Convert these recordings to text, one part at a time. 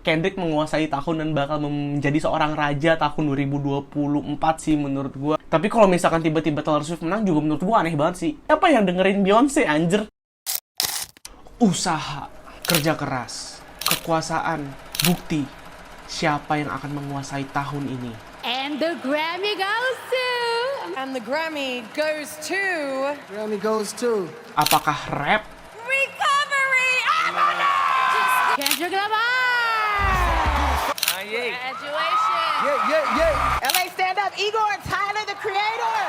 Kendrick menguasai tahun dan bakal menjadi seorang raja tahun 2024 sih menurut gue. Tapi kalau misalkan tiba-tiba Taylor Swift menang juga menurut gue aneh banget sih. Apa yang dengerin Beyonce anjir? Usaha, kerja keras, kekuasaan, bukti. Siapa yang akan menguasai tahun ini? And the Grammy goes to... And the Grammy goes to... Grammy goes to... Apakah rap? Recovery! Kendrick Lamar! Graduation! Yeah. LA stand up, Igor and Tyler, the Creator!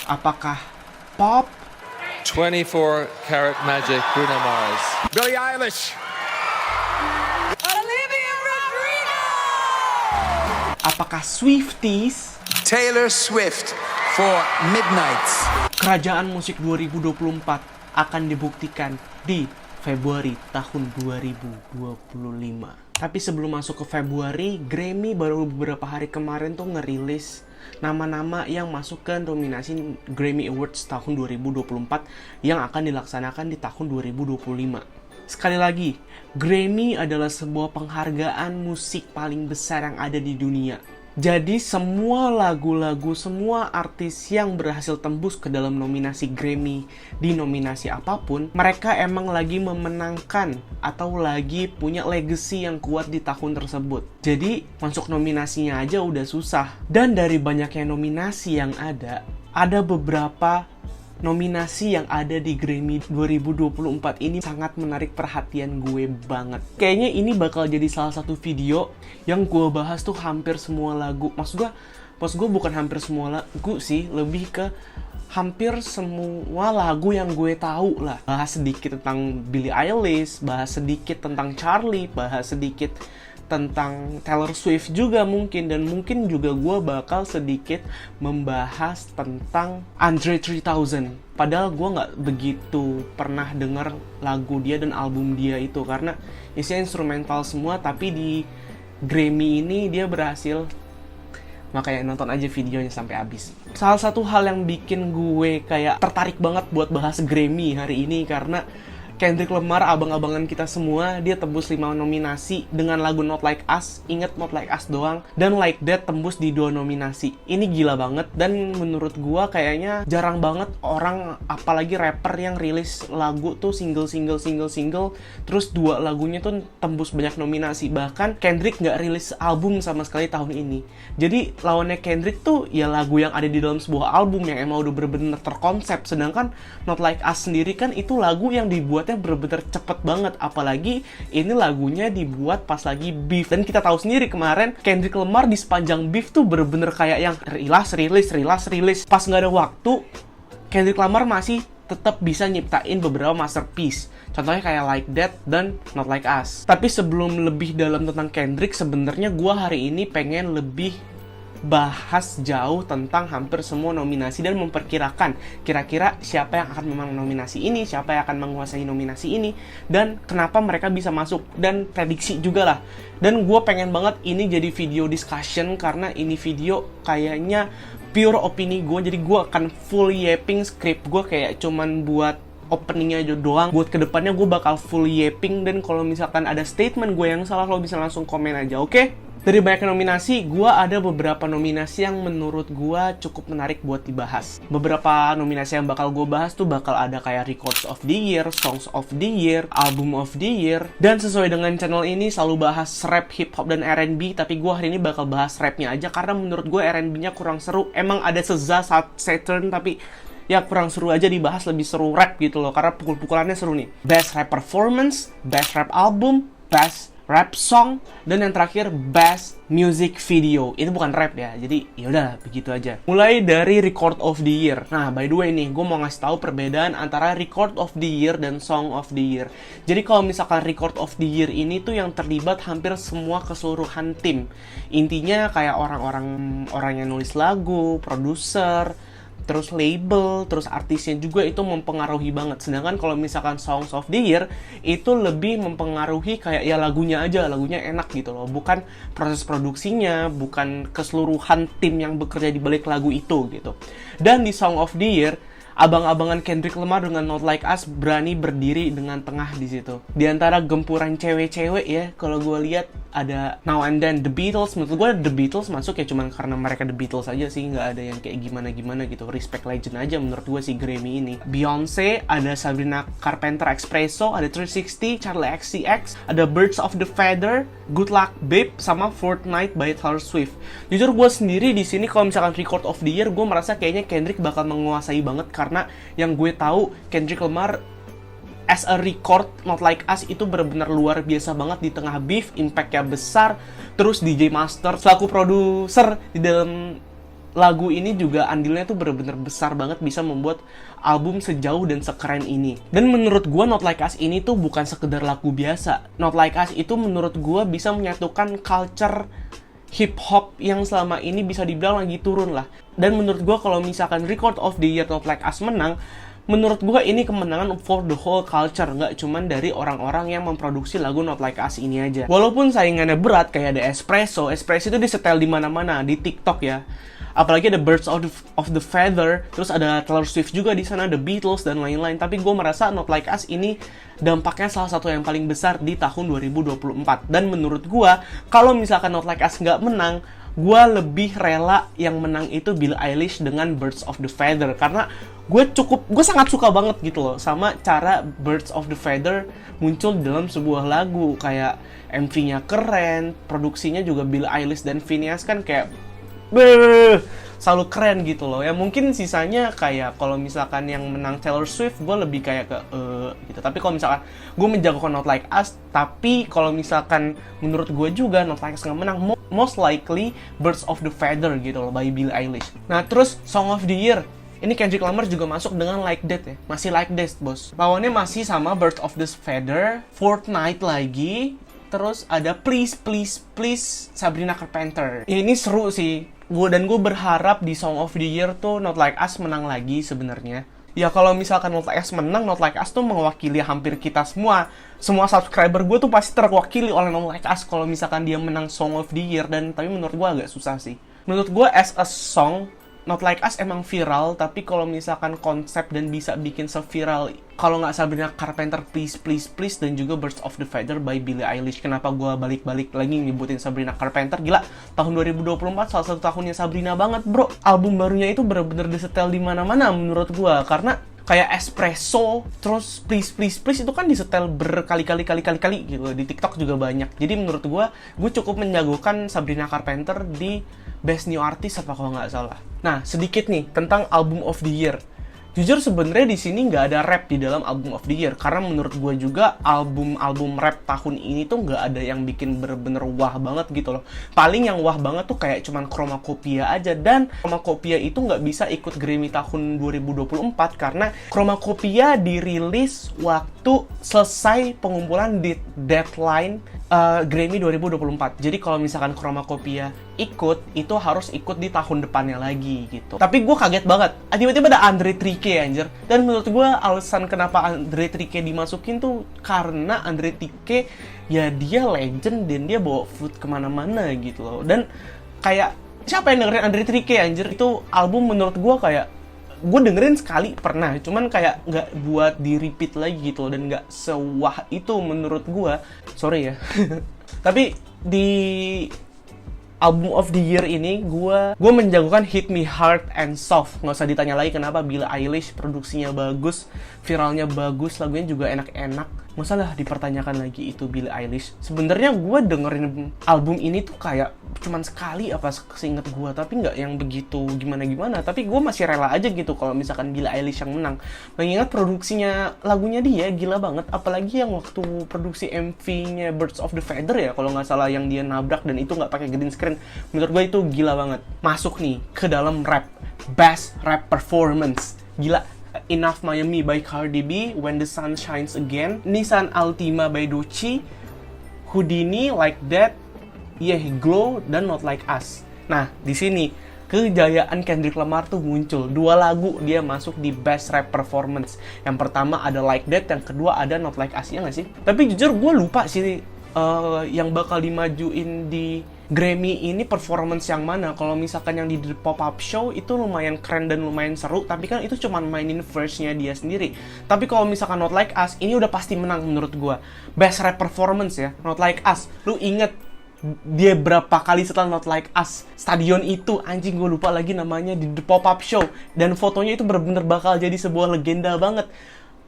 Apakah pop? 24 Karat Magic, Bruno Mars. Billie Eilish. Olivia Rodrigo! Apakah Swifties? Taylor Swift for Midnights. Kerajaan musik 2024 akan dibuktikan di Februari tahun 2025. Tapi sebelum masuk ke Februari, Grammy baru beberapa hari kemarin tuh ngerilis nama-nama yang masuk ke nominasi Grammy Awards tahun 2024 yang akan dilaksanakan di tahun 2025. Sekali lagi, Grammy adalah sebuah penghargaan musik paling besar yang ada di dunia. Jadi semua lagu-lagu, semua artis yang berhasil tembus ke dalam nominasi Grammy di nominasi apapun, mereka emang lagi memenangkan atau lagi punya legacy yang kuat di tahun tersebut. Jadi masuk nominasinya aja udah susah. Dan dari banyaknya nominasi yang ada beberapa nominasi yang ada di Grammy 2024 ini sangat menarik perhatian gue banget. Kayaknya ini bakal jadi salah satu video yang gue bahas tuh hampir semua lagu. Maksud gue bukan hampir semua lagu sih, lebih ke hampir semua lagu yang gue tahu lah. Bahas sedikit tentang Billie Eilish, bahas sedikit tentang Charlie, bahas sedikit tentang Taylor Swift juga mungkin, dan mungkin juga gue bakal sedikit membahas tentang Andre 3000. Padahal gue nggak begitu pernah denger lagu dia dan album dia itu karena isinya instrumental semua, tapi di Grammy ini dia berhasil. Makanya nonton aja videonya sampai habis. Salah satu hal yang bikin gue kayak tertarik banget buat bahas Grammy hari ini karena Kendrick Lamar, abang-abangan kita semua, dia tembus 5 nominasi dengan lagu Not Like Us. Ingat Not Like Us doang. Dan Like That tembus di 2 nominasi. Ini gila banget. Dan menurut gua kayaknya jarang banget orang, apalagi rapper yang rilis lagu tuh single. Terus 2 lagunya tuh tembus banyak nominasi. Bahkan Kendrick nggak rilis album sama sekali tahun ini. Jadi lawannya Kendrick tuh ya lagu yang ada di dalam sebuah album yang emang udah bener-bener terkonsep. Sedangkan Not Like Us sendiri kan itu lagu yang dibuatnya bener-bener cepet banget, apalagi ini lagunya dibuat pas lagi beef. Dan kita tahu sendiri kemarin Kendrick Lamar di sepanjang beef tuh bener-bener kayak yang rilis. Pas nggak ada waktu, Kendrick Lamar masih tetap bisa nyiptain beberapa masterpiece. Contohnya kayak Like That dan Not Like Us. Tapi sebelum lebih dalam tentang Kendrick, sebenarnya gue hari ini pengen lebih bahas jauh tentang hampir semua nominasi dan memperkirakan kira-kira siapa yang akan memang nominasi ini, siapa yang akan menguasai nominasi ini, dan kenapa mereka bisa masuk, dan prediksi juga lah. Dan gue pengen banget ini jadi video discussion karena ini video kayaknya pure opini gue, jadi gue akan full yapping script gue kayak cuman buat openingnya aja doang. Buat kedepannya gue bakal full yapping, dan kalau misalkan ada statement gue yang salah, lo bisa langsung komen aja, oke? Dari banyak nominasi, gue ada beberapa nominasi yang menurut gue cukup menarik buat dibahas. Beberapa nominasi yang bakal gue bahas tuh bakal ada kayak Records of the Year, Songs of the Year, Album of the Year. Dan sesuai dengan channel ini selalu bahas rap, hip hop, dan R&B. Tapi gue hari ini bakal bahas rapnya aja karena menurut gue R&B-nya kurang seru. Emang ada SZA, Saturn, tapi ya kurang seru aja dibahas, lebih seru rap gitu loh. Karena pukul-pukulannya seru nih. Best Rap Performance, Best Rap Album, Best Rap Song, dan yang terakhir Best Music Video. Itu bukan rap ya, jadi yaudah begitu aja. Mulai dari Record of the Year. Nah, by the way nih, gue mau ngasih tahu perbedaan antara Record of the Year dan Song of the Year. Jadi kalau misalkan Record of the Year ini tuh yang terlibat hampir semua keseluruhan tim. Intinya kayak orang yang nulis lagu, produser, terus label, terus artisnya juga itu mempengaruhi banget. Sedangkan kalau misalkan Songs of the Year itu lebih mempengaruhi kayak ya lagunya aja, lagunya enak gitu loh. Bukan proses produksinya, bukan keseluruhan tim yang bekerja di balik lagu itu gitu. Dan di Song of the Year abang-abangan Kendrick Lamar dengan Not Like Us berani berdiri dengan tengah di situ. Di antara gempuran cewek-cewek ya, kalau gue lihat ada Now and Then, The Beatles. Menurut gue The Beatles masuk ya cuman karena mereka The Beatles aja sih, nggak ada yang kayak gimana-gimana gitu. Respect legend aja menurut gue si Grammy ini. Beyonce, ada Sabrina Carpenter Expresso, ada 360, Charli XCX, ada Birds of the Feather, Good Luck Babe, sama Fortnite by Taylor Swift. Jujur gue sendiri di sini kalau misalkan Record of the Year, gue merasa kayaknya Kendrick bakal menguasai banget karena yang gue tahu Kendrick Lamar as a record, Not Like Us itu benar-benar luar biasa banget di tengah beef, impact-nya besar. Terus DJ Master selaku produser di dalam lagu ini juga andilnya tuh benar-benar besar banget, bisa membuat album sejauh dan sekeren ini. Dan menurut gue Not Like Us ini tuh bukan sekedar lagu biasa. Not Like Us itu menurut gue bisa menyatukan culture hip hop yang selama ini bisa dibilang lagi turun lah. Dan menurut gue kalau misalkan Record of the Year Not Like Us menang, menurut gue ini kemenangan for the whole culture, nggak cuman dari orang-orang yang memproduksi lagu Not Like Us ini aja. Walaupun saingannya berat, kayak ada Espresso itu disetel di mana-mana, di TikTok ya. Apalagi ada Birds of the Feather, terus ada Taylor Swift juga di sana, The Beatles dan lain-lain. Tapi gue merasa Not Like Us ini dampaknya salah satu yang paling besar di tahun 2024. Dan menurut gue, kalau misalkan Not Like Us nggak menang, gue lebih rela yang menang itu Billie Eilish dengan Birds of the Feather, karena gue sangat suka banget gitu loh sama cara Birds of the Feather muncul dalam sebuah lagu. Kayak MV-nya keren, produksinya juga Billie Eilish dan Finneas kan kayak selalu keren gitu loh. Ya mungkin sisanya kayak kalau misalkan yang menang Taylor Swift, gue lebih kayak ke gitu. Tapi kalau misalkan gue menjagokan Not Like Us, tapi kalau misalkan menurut gue juga Not Like Us nggak menang, most likely Birds of the Feather gitu loh by Billie Eilish. Nah terus Song of the Year, ini Kendrick Lamar juga masuk dengan Like That ya. Masih Like That bos. Lawannya masih sama Birds of the Feather, Fortnite lagi, terus ada Please Please Please Sabrina Carpenter. Ini seru sih. Gue berharap di Song of the Year tuh Not Like Us menang lagi sebenarnya. Ya kalau misalkan Not Like Us menang, Not Like Us tuh mewakili hampir kita semua. Semua subscriber gue tuh pasti terwakili oleh Not Like Us kalau misalkan dia menang Song of the Year. Dan tapi menurut gue agak susah sih. Menurut gue as a song, Not Like Us emang viral, tapi kalau misalkan konsep dan bisa bikin se-viral, kalau nggak Sabrina Carpenter Please Please Please dan juga Birds of the Feather by Billie Eilish. Kenapa gue balik-balik lagi nyebutin Sabrina Carpenter? Gila, tahun 2024 salah satu tahunnya Sabrina banget bro. Album barunya itu bener-bener disetel di mana-mana menurut gue, karena kayak Espresso, terus Please Please Please itu kan disetel berkali-kali gitu. Di TikTok juga banyak. Jadi menurut gue cukup menjagokan Sabrina Carpenter di Best New Artist apa kalau nggak salah. Nah, sedikit nih tentang Album of the Year. Jujur sebenarnya di sini nggak ada rap di dalam Album of the Year, karena menurut gue juga album rap tahun ini tuh nggak ada yang bikin bener-bener wah banget gitu loh. Paling yang wah banget tuh kayak cuman Chromacopia aja, dan Chromacopia itu nggak bisa ikut Grammy tahun 2024 karena Chromacopia dirilis waktu selesai pengumpulan di deadline Grammy 2024. Jadi kalau misalkan Chromacopia ikut, itu harus ikut di tahun depannya lagi gitu. Tapi gue kaget banget, tiba-tiba ada Andre 3K anjir. Dan menurut gue alasan kenapa Andre 3K dimasukin tuh karena Andre 3K ya dia legend dan dia bawa food kemana-mana gitu loh. Dan kayak siapa yang dengerin Andre 3K anjir? Itu album menurut gue kayak gue dengerin sekali pernah, cuman kayak nggak buat di repeat lagi gitu dan nggak sewah itu menurut gue. Sorry ya. Tapi di Album of the Year ini gue menjagokan Hit Me Hard and Soft. Nggak usah ditanya lagi kenapa. Billie Eilish produksinya bagus, viralnya bagus, lagunya juga enak-enak. Nggak usah lah dipertanyakan lagi itu Billie Eilish. Sebenarnya gue dengerin album ini tuh kayak cuman sekali apa seinget gue, tapi nggak yang begitu gimana-gimana. Tapi gue masih rela aja gitu kalau misalkan Billie Eilish yang menang. Mengingat produksinya lagunya dia gila banget. Apalagi yang waktu produksi MV-nya Birds of the Feather ya, kalau nggak salah, yang dia nabrak dan itu nggak pakai green screen. Menurut gue itu gila banget. Masuk nih ke dalam rap, Best Rap Performance. Gila. Enough Miami by Cardi B, When the Sun Shines Again, Nissan Altima by Doechii, Houdini, Like That, Yeah Glow, dan Not Like Us. Nah, di sini kejayaan Kendrick Lamar tuh muncul. 2 lagu dia masuk di Best Rap Performance. Yang pertama ada Like That, yang kedua ada Not Like Us, ya nggak sih? Tapi jujur gue lupa sih yang bakal dimajuin di Grammy ini performance yang mana. Kalau misalkan yang di The Pop-Up Show itu lumayan keren dan lumayan seru, tapi kan itu cuma mainin verse-nya dia sendiri. Tapi kalau misalkan Not Like Us, ini udah pasti menang menurut gua. Best rap performance ya, Not Like Us. Lu inget dia berapa kali setelah Not Like Us, stadion itu, anjing gue lupa lagi namanya, di The Pop-Up Show. Dan fotonya itu bener-bener bakal jadi sebuah legenda banget.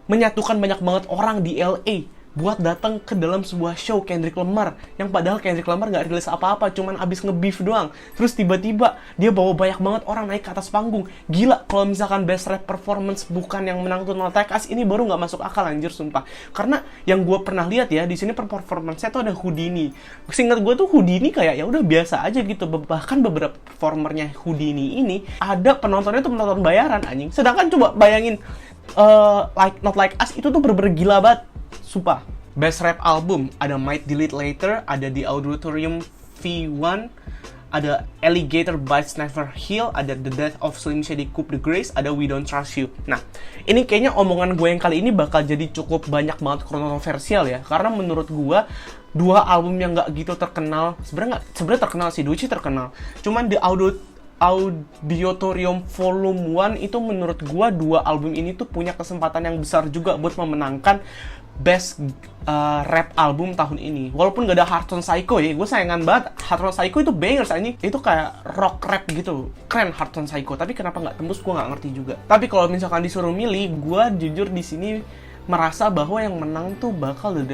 Menyatukan banyak banget orang di LA buat datang ke dalam sebuah show Kendrick Lamar, yang padahal Kendrick Lamar nggak rilis apa-apa, cuman abis nge-beef doang. Terus tiba-tiba dia bawa banyak banget orang naik ke atas panggung. Gila, kalau misalkan best rap performance bukan yang menang tuh Not Like Us, ini baru nggak masuk akal anjir, sumpah. Karena yang gue pernah lihat ya, di sini performance-nya tuh ada Houdini. Seingat gue tuh Houdini kayak ya udah biasa aja gitu. Bahkan beberapa performernya Houdini ini ada penontonnya tuh penonton bayaran anjing. Sedangkan coba bayangin Not Like Us itu tuh bener-bener gila banget. Sumpah. Best rap album ada Might Delete Later, ada The Auditorium V1, ada Alligator Bites Never Heal, ada The Death of Slim Shady Coup de Grace, ada We Don't Trust You. Nah, ini kayaknya omongan gue yang kali ini bakal jadi cukup banyak banget kontroversial ya, karena menurut gue dua album yang nggak gitu terkenal, sebenarnya terkenal sih, Duci terkenal. Cuman The Auditorium Volume 1 itu menurut gua dua album ini tuh punya kesempatan yang besar juga buat memenangkan best rap album tahun ini. Walaupun gak ada Heart on Psycho ya, gue sayangan banget. Heart on Psycho itu bangers anjing. Itu kayak rock rap gitu. Keren Heart on Psycho, tapi kenapa nggak tembus gue nggak ngerti juga. Tapi kalau misalkan disuruh milih, gue jujur di sini merasa bahwa yang menang tuh bakal The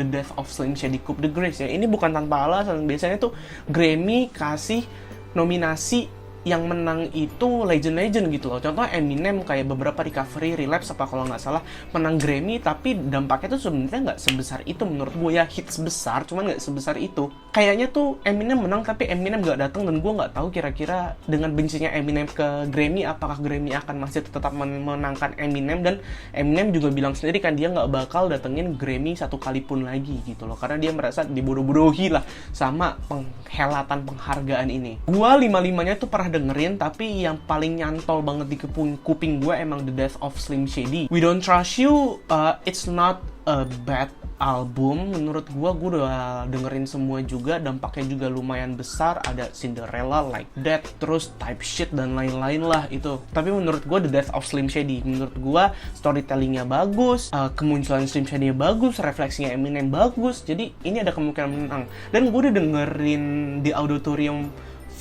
Death of Slim Shady Coup de Grace ya. Ini bukan tanpa alasan. Biasanya tuh Grammy kasih nominasi yang menang itu legend-legend gitu loh. Contoh Eminem kayak beberapa Recovery, Relapse apa kalau nggak salah menang Grammy, tapi dampaknya tuh sebenarnya nggak sebesar itu menurut gue ya. Hits besar, cuman nggak sebesar itu. Kayaknya tuh Eminem menang tapi Eminem nggak datang, dan gue nggak tahu kira-kira dengan bencinya Eminem ke Grammy, apakah Grammy akan masih tetap menangkan Eminem. Dan Eminem juga bilang sendiri kan dia nggak bakal datengin Grammy satu kali pun lagi gitu loh, karena dia merasa dibodoh-bodohi lah sama penghelatan penghargaan ini. Gua lima-limanya tuh pernah dengerin, tapi yang paling nyantol banget di kuping gue emang The Death of Slim Shady. We Don't Trust You, it's not a bad album menurut gue udah dengerin semua juga, dampaknya juga lumayan besar. Ada Cinderella, Like That, terus Type Shit dan lain-lain lah itu. Tapi menurut gue The Death of Slim Shady, menurut gue storytellingnya bagus, kemunculan Slim Shady bagus, refleksinya Eminem bagus, jadi ini ada kemungkinan menang. Dan gue udah dengerin The Auditorium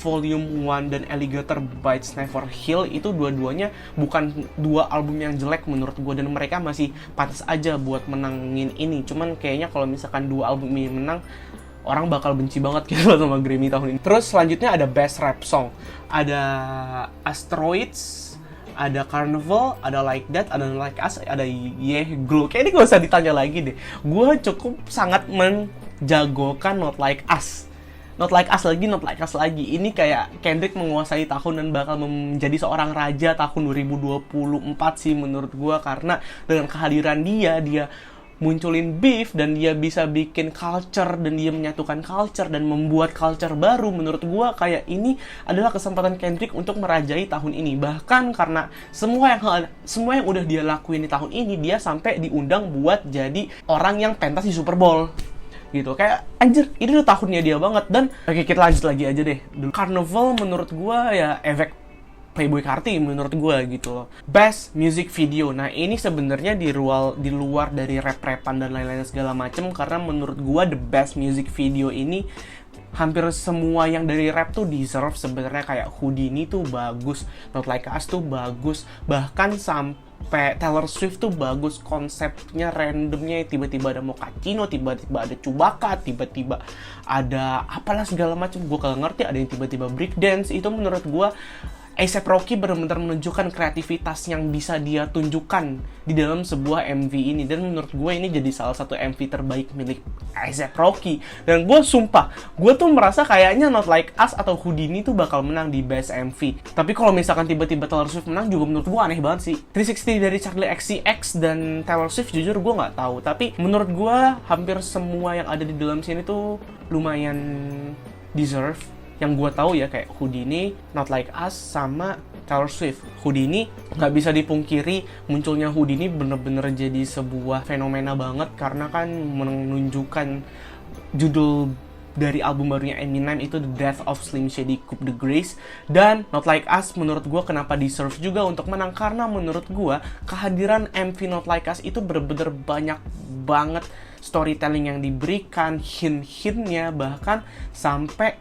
Volume 1 dan Alligator Bites Never Heal, itu dua-duanya bukan dua album yang jelek menurut gue, dan mereka masih pantas aja buat menangin ini. Cuman kayaknya kalau misalkan dua album ini menang, orang bakal benci banget gitu sama Grammy tahun ini. Terus selanjutnya ada Best Rap Song, ada Asteroids, ada Carnival, ada Like That, ada Like Us, ada Yeah Glow. Kayaknya ini gak usah ditanya lagi deh. Gue cukup sangat menjagokan Not Like Us. Not Like Us lagi, Not Like Us lagi. Ini kayak Kendrick menguasai tahun dan bakal menjadi seorang raja tahun 2024 sih menurut gue. Karena dengan kehadiran dia munculin beef, dan dia bisa bikin culture, dan dia menyatukan culture dan membuat culture baru. Menurut gue kayak ini adalah kesempatan Kendrick untuk merajai tahun ini. Bahkan karena semua yang udah dia lakuin di tahun ini, dia sampai diundang buat jadi orang yang pentas di Super Bowl gitu. Kayak anjir, ini udah tahunnya dia banget. Dan oke, kita lanjut lagi aja deh. Carnival menurut gua ya efek Playboi Carti menurut gua gitu loh. Best Music Video. Nah, ini sebenarnya di luar dari rap-rapan dan lain-lain segala macem, karena menurut gua the best music video ini hampir semua yang dari rap tuh deserve sebenarnya. Kayak Houdini tuh bagus, Not Like Us tuh bagus, bahkan sampai Taylor Swift tuh bagus. Konsepnya randomnya, tiba-tiba ada Mochaccino, tiba-tiba ada Chewbacca, tiba-tiba ada apalah segala macam, gue kagak ngerti. Ada yang tiba-tiba breakdance. Itu menurut gue A$AP Rocky benar-benar menunjukkan kreativitas yang bisa dia tunjukkan di dalam sebuah MV ini. Dan menurut gue ini jadi salah satu MV terbaik milik A$AP Rocky. Dan gue sumpah, gue tuh merasa kayaknya Not Like Us atau Houdini tuh bakal menang di Best MV. Tapi kalau misalkan tiba-tiba Taylor Swift menang juga menurut gue aneh banget sih. 360 dari Charli XCX dan Taylor Swift jujur gue nggak tahu. Tapi menurut gue hampir semua yang ada di dalam sini tuh lumayan deserve. Yang gue tahu ya kayak Houdini, Not Like Us, sama Taylor Swift. Houdini nggak bisa dipungkiri, munculnya Houdini bener-bener jadi sebuah fenomena banget, karena kan menunjukkan judul dari album barunya Eminem itu The Death of Slim Shady Coup de Grace. Dan Not Like Us menurut gue kenapa deserve juga untuk menang, karena menurut gue kehadiran MV Not Like Us itu bener-bener banyak banget storytelling yang diberikan, hint-hintnya, bahkan sampai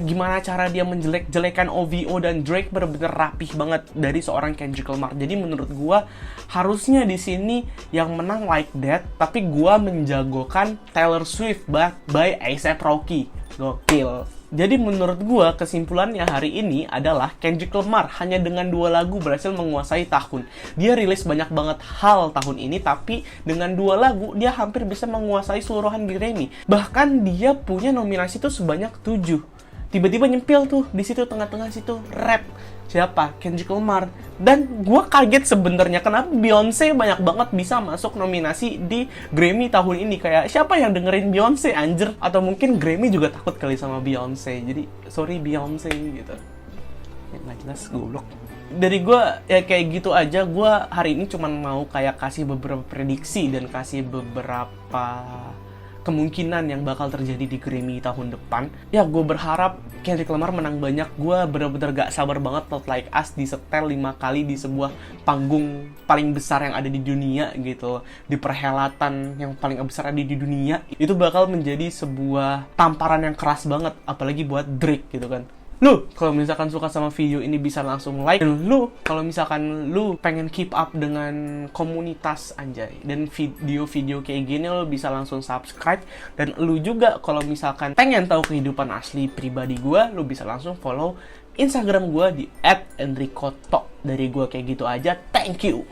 gimana cara dia menjelek-jelekan OVO dan Drake bener-bener rapih banget dari seorang Kendrick Lamar. Jadi menurut gua harusnya di sini yang menang Like That, tapi gua menjagokan Taylor Swift by A$AP Rocky. Gokil. Jadi menurut gua kesimpulannya hari ini adalah Kendrick Lamar hanya dengan 2 lagu berhasil menguasai tahun. Dia rilis banyak banget hal tahun ini, tapi dengan 2 lagu dia hampir bisa menguasai seluruhan Grammy. Bahkan dia punya nominasi tuh sebanyak 7. Tiba-tiba nyempil tuh di situ tengah-tengah situ rap. Siapa? Kendrick Lamar. Dan gue kaget sebenarnya kenapa Beyonce banyak banget bisa masuk nominasi di Grammy tahun ini. Kayak siapa yang dengerin Beyonce anjir? Atau mungkin Grammy juga takut kali sama Beyonce. Jadi sorry Beyonce gitu. Ya nggak jelas, goblok. Dari gue ya kayak gitu aja. Gue hari ini cuman mau kayak kasih beberapa prediksi dan kasih beberapa kemungkinan yang bakal terjadi di Grammy tahun depan. Ya gue berharap Kendrick Lamar menang banyak. Gue bener-bener gak sabar banget Not Like Us disetel 5 kali di sebuah panggung paling besar yang ada di dunia gitu, di perhelatan yang paling besar ada di dunia. Itu bakal menjadi sebuah tamparan yang keras banget, apalagi buat Drake gitu kan. Lu kalau misalkan suka sama video ini bisa langsung like. Dan lu kalau misalkan lu pengen keep up dengan komunitas anjay dan video-video kayak gini, lu bisa langsung subscribe. Dan lu juga kalau misalkan pengen tahu kehidupan asli pribadi gua, lu bisa langsung follow Instagram gua di @enricoto. Dari gua kayak gitu aja. Thank you.